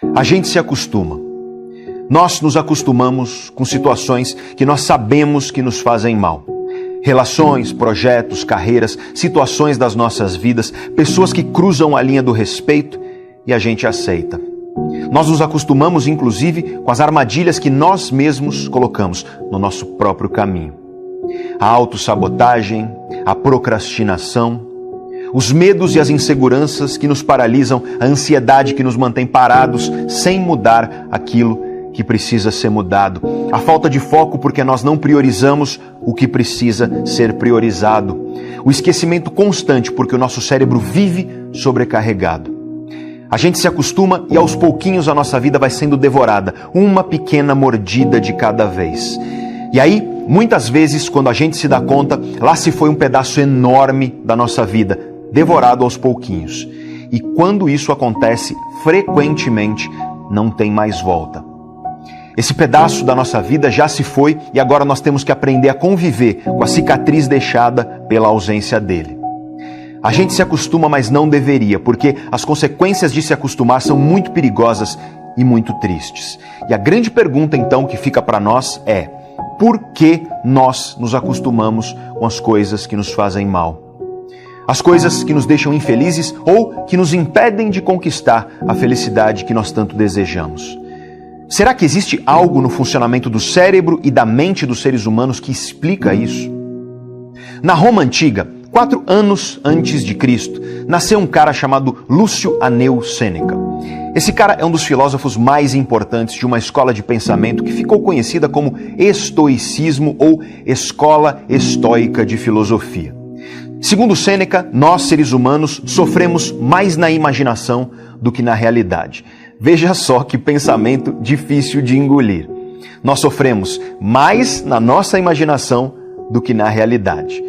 A gente se acostuma. Nós nos acostumamos com situações que nós sabemos que nos fazem mal. Relações, projetos, carreiras, situações das nossas vidas, pessoas que cruzam a linha do respeito e a gente aceita. Nós nos acostumamos, inclusive, com as armadilhas que nós mesmos colocamos no nosso próprio caminho. A autossabotagem, a procrastinação, os medos e as inseguranças que nos paralisam, a ansiedade que nos mantém parados sem mudar aquilo que precisa ser mudado, a falta de foco porque nós não priorizamos o que precisa ser priorizado, o esquecimento constante porque o nosso cérebro vive sobrecarregado. A gente se acostuma e aos pouquinhos a nossa vida vai sendo devorada, uma pequena mordida de cada vez. E aí, muitas vezes, quando a gente se dá conta, lá se foi um pedaço enorme da nossa vida, devorado aos pouquinhos. E quando isso acontece, frequentemente, não tem mais volta. Esse pedaço da nossa vida já se foi e agora nós temos que aprender a conviver com a cicatriz deixada pela ausência dele. A gente se acostuma, mas não deveria, porque as consequências de se acostumar são muito perigosas e muito tristes. E a grande pergunta, então, que fica para nós é: por que nós nos acostumamos com as coisas que nos fazem mal? As coisas que nos deixam infelizes ou que nos impedem de conquistar a felicidade que nós tanto desejamos. Será que existe algo no funcionamento do cérebro e da mente dos seres humanos que explica isso? Na Roma Antiga, 4 anos antes de Cristo, nasceu um cara chamado Lúcio Aneu Sêneca. Esse cara é um dos filósofos mais importantes de uma escola de pensamento que ficou conhecida como estoicismo ou escola estoica de filosofia. Segundo Sêneca, nós, seres humanos, sofremos mais na imaginação do que na realidade. Veja só que pensamento difícil de engolir. Nós sofremos mais na nossa imaginação do que na realidade.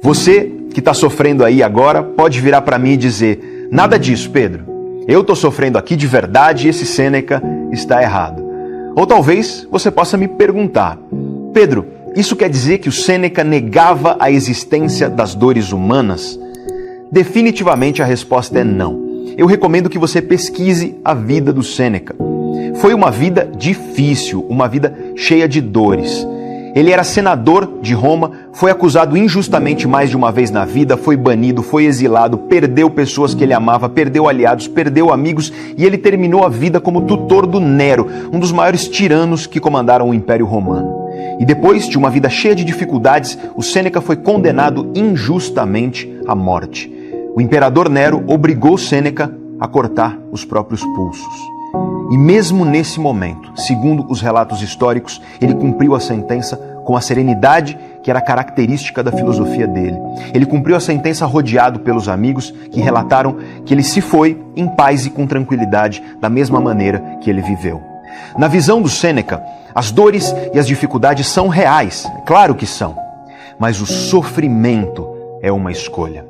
Você que está sofrendo aí agora pode virar para mim e dizer: nada disso, Pedro. Eu estou sofrendo aqui de verdade e esse Sêneca está errado. Ou talvez você possa me perguntar: Pedro, isso quer dizer que o Sêneca negava a existência das dores humanas? Definitivamente a resposta é não. Eu recomendo que você pesquise a vida do Sêneca. Foi uma vida difícil, uma vida cheia de dores. Ele era senador de Roma, foi acusado injustamente mais de uma vez na vida, foi banido, foi exilado, perdeu pessoas que ele amava, perdeu aliados, perdeu amigos e ele terminou a vida como tutor do Nero, um dos maiores tiranos que comandaram o Império Romano. E depois de uma vida cheia de dificuldades, o Sêneca foi condenado injustamente à morte. O imperador Nero obrigou Sêneca a cortar os próprios pulsos. E mesmo nesse momento, segundo os relatos históricos, ele cumpriu a sentença com a serenidade que era característica da filosofia dele. Ele cumpriu a sentença rodeado pelos amigos que relataram que ele se foi em paz e com tranquilidade, da mesma maneira que ele viveu. Na visão do Sêneca, as dores e as dificuldades são reais, claro que são, mas o sofrimento é uma escolha.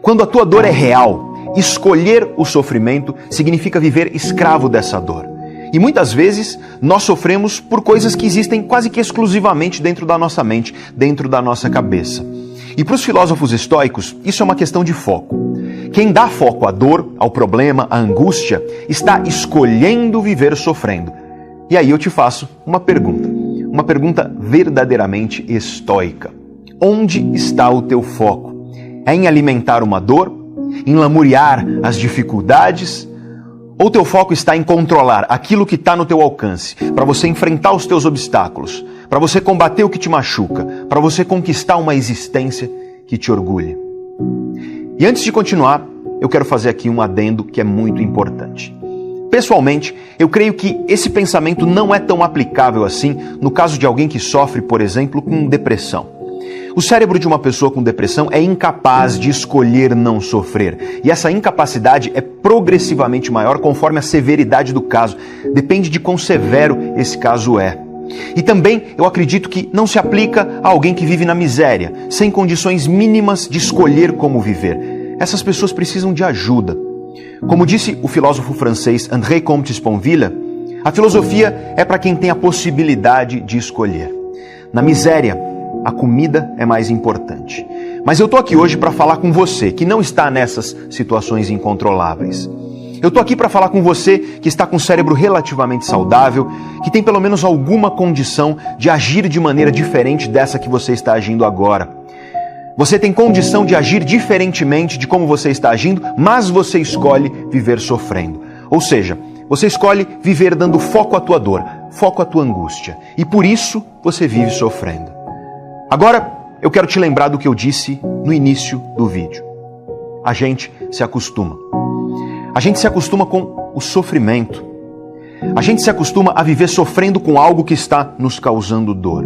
Quando a tua dor é real, escolher o sofrimento significa viver escravo dessa dor. E muitas vezes nós sofremos por coisas que existem quase que exclusivamente dentro da nossa mente, dentro da nossa cabeça. E para os filósofos estoicos, isso é uma questão de foco. Quem dá foco à dor, ao problema, à angústia, está escolhendo viver sofrendo. E aí eu te faço uma pergunta verdadeiramente estoica. Onde está o teu foco? É em alimentar uma dor? Em lamuriar as dificuldades? Ou teu foco está em controlar aquilo que está no teu alcance, para você enfrentar os teus obstáculos, para você combater o que te machuca, para você conquistar uma existência que te orgulhe? E antes de continuar, eu quero fazer aqui um adendo que é muito importante. Pessoalmente, eu creio que esse pensamento não é tão aplicável assim no caso de alguém que sofre, por exemplo, com depressão. O cérebro de uma pessoa com depressão é incapaz de escolher não sofrer. E essa incapacidade é progressivamente maior conforme a severidade do caso. Depende de quão severo esse caso é. E também eu acredito que não se aplica a alguém que vive na miséria, sem condições mínimas de escolher como viver. Essas pessoas precisam de ajuda. Como disse o filósofo francês André Comte Sponville, a filosofia é para quem tem a possibilidade de escolher. Na miséria, a comida é mais importante. Mas eu estou aqui hoje para falar com você que não está nessas situações incontroláveis. Eu tô aqui para falar com você que está com um cérebro relativamente saudável, que tem pelo menos alguma condição de agir de maneira diferente dessa que você está agindo agora. Você tem condição de agir diferentemente de como você está agindo, mas você escolhe viver sofrendo. Ou seja, você escolhe viver dando foco à tua dor, foco à tua angústia. E por isso você vive sofrendo. Agora, eu quero te lembrar do que eu disse no início do vídeo. A gente se acostuma. A gente se acostuma com o sofrimento. A gente se acostuma a viver sofrendo com algo que está nos causando dor.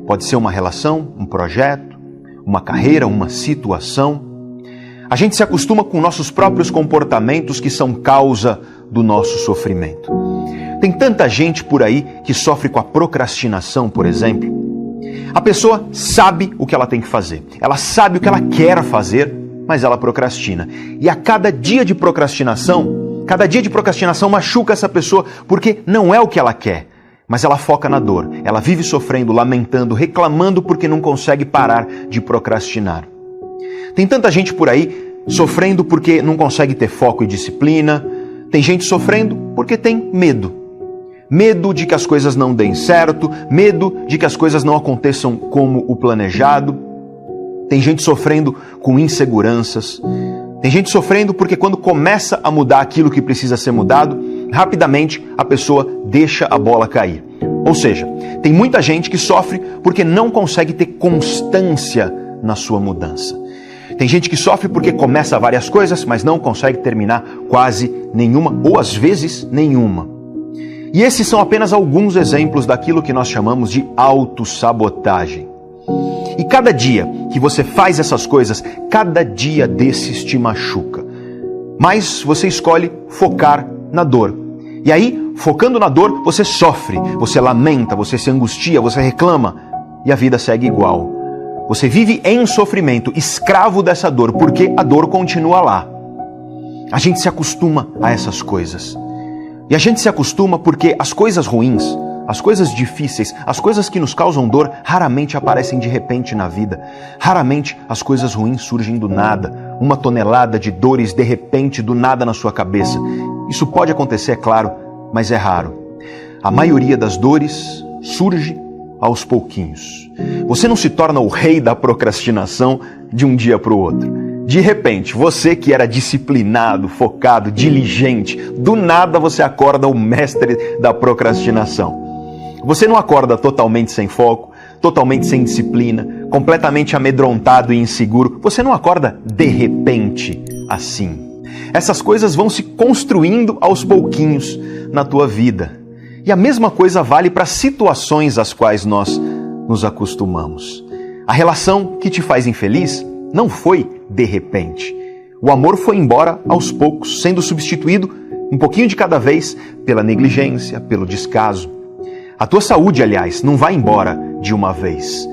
Pode ser uma relação, um projeto, uma carreira, uma situação. A gente se acostuma com nossos próprios comportamentos que são causa do nosso sofrimento. Tem tanta gente por aí que sofre com a procrastinação, por exemplo. A pessoa sabe o que ela tem que fazer. Ela sabe o que ela quer fazer, mas ela procrastina. E a cada dia de procrastinação machuca essa pessoa porque não é o que ela quer. Mas ela foca na dor. Ela vive sofrendo, lamentando, reclamando porque não consegue parar de procrastinar. Tem tanta gente por aí sofrendo porque não consegue ter foco e disciplina. Tem gente sofrendo porque tem medo. Medo de que as coisas não deem certo, medo de que as coisas não aconteçam como o planejado. Tem gente sofrendo com inseguranças. Tem gente sofrendo porque quando começa a mudar aquilo que precisa ser mudado, rapidamente a pessoa deixa a bola cair. Ou seja, tem muita gente que sofre porque não consegue ter constância na sua mudança. Tem gente que sofre porque começa várias coisas, mas não consegue terminar quase nenhuma, ou às vezes nenhuma. E esses são apenas alguns exemplos daquilo que nós chamamos de autossabotagem. E cada dia que você faz essas coisas, cada dia desses te machuca. Mas você escolhe focar na dor. E aí, focando na dor, você sofre, você lamenta, você se angustia, você reclama. E a vida segue igual. Você vive em sofrimento, escravo dessa dor, porque a dor continua lá. A gente se acostuma a essas coisas. E a gente se acostuma porque as coisas ruins, as coisas difíceis, as coisas que nos causam dor, raramente aparecem de repente na vida. Raramente as coisas ruins surgem do nada. Uma tonelada de dores de repente do nada na sua cabeça. Isso pode acontecer, é claro, mas é raro. A maioria das dores surge aos pouquinhos. Você não se torna o rei da procrastinação de um dia para o outro. De repente, você que era disciplinado, focado, diligente, do nada você acorda o mestre da procrastinação. Você não acorda totalmente sem foco, totalmente sem disciplina, completamente amedrontado e inseguro. Você não acorda de repente assim. Essas coisas vão se construindo aos pouquinhos na tua vida. E a mesma coisa vale para situações às quais nós nos acostumamos. A relação que te faz infeliz não foi de repente. O amor foi embora aos poucos, sendo substituído um pouquinho de cada vez pela negligência, pelo descaso. A tua saúde, aliás, não vai embora de uma vez.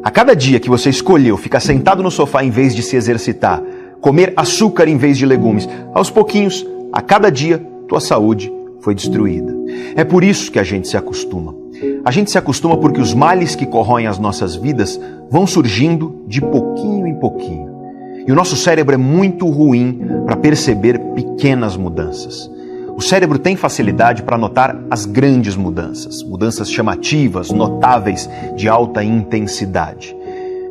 A cada dia que você escolheu ficar sentado no sofá em vez de se exercitar, comer açúcar em vez de legumes, aos pouquinhos, a cada dia, tua saúde foi destruída. É por isso que a gente se acostuma. A gente se acostuma porque os males que corroem as nossas vidas vão surgindo de pouquinho em pouquinho. E o nosso cérebro é muito ruim para perceber pequenas mudanças. O cérebro tem facilidade para notar as grandes mudanças, mudanças chamativas, notáveis, de alta intensidade.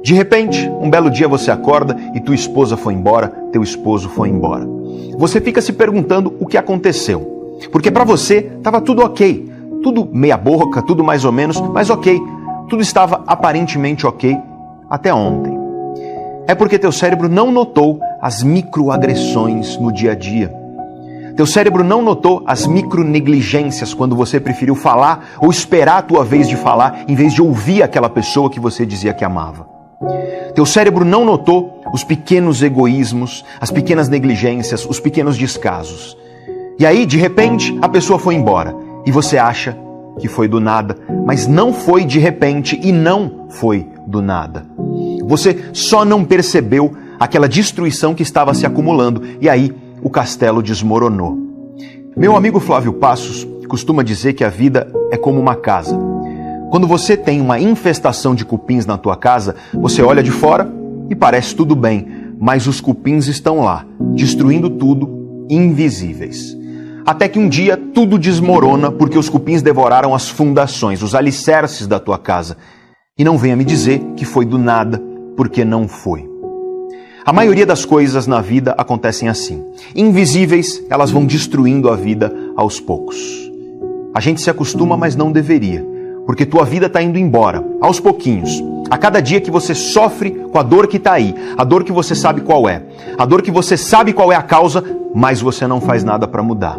De repente, um belo dia você acorda e tua esposa foi embora, teu esposo foi embora. Você fica se perguntando o que aconteceu. Porque para você estava tudo ok, tudo meia boca, tudo mais ou menos, mas ok. Tudo estava aparentemente ok até ontem. É porque teu cérebro não notou as microagressões no dia a dia. Teu cérebro não notou as micronegligências quando você preferiu falar ou esperar a tua vez de falar em vez de ouvir aquela pessoa que você dizia que amava. Teu cérebro não notou os pequenos egoísmos, as pequenas negligências, os pequenos descasos. E aí, de repente, a pessoa foi embora e você acha que foi do nada, mas não foi de repente e não foi do nada. Você só não percebeu aquela destruição que estava se acumulando e aí o castelo desmoronou. Meu amigo Flávio Passos costuma dizer que a vida é como uma casa. Quando você tem uma infestação de cupins na tua casa, você olha de fora e parece tudo bem, mas os cupins estão lá, destruindo tudo invisíveis. Até que um dia tudo desmorona porque os cupins devoraram as fundações, os alicerces da tua casa. E não venha me dizer que foi do nada, porque não foi. A maioria das coisas na vida acontecem assim. Invisíveis, elas vão destruindo a vida aos poucos. A gente se acostuma, mas não deveria, porque tua vida está indo embora, aos pouquinhos. A cada dia que você sofre com a dor que está aí, a dor que você sabe qual é, a dor que você sabe qual é a causa, mas você não faz nada para mudar.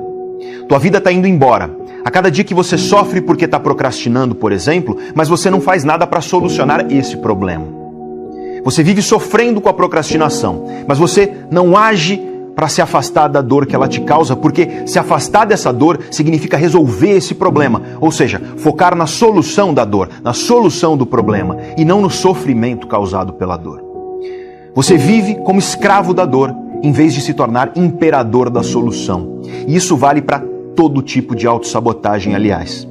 Tua vida está indo embora. A cada dia que você sofre porque está procrastinando, por exemplo, mas você não faz nada para solucionar esse problema. Você vive sofrendo com a procrastinação, mas você não age para se afastar da dor que ela te causa, porque se afastar dessa dor significa resolver esse problema, ou seja, focar na solução da dor, na solução do problema, e não no sofrimento causado pela dor. Você vive como escravo da dor, em vez de se tornar imperador da solução. E isso vale para todo tipo de autossabotagem, aliás.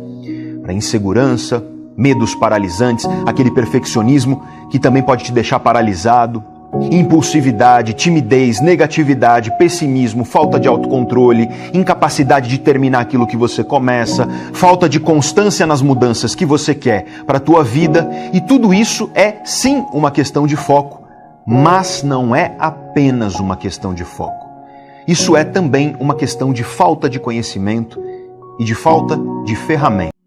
Para insegurança, medos paralisantes, aquele perfeccionismo que também pode te deixar paralisado, impulsividade, timidez, negatividade, pessimismo, falta de autocontrole, incapacidade de terminar aquilo que você começa, falta de constância nas mudanças que você quer para a tua vida. E tudo isso é sim uma questão de foco, mas não é apenas uma questão de foco. Isso é também uma questão de falta de conhecimento e de falta de ferramentas.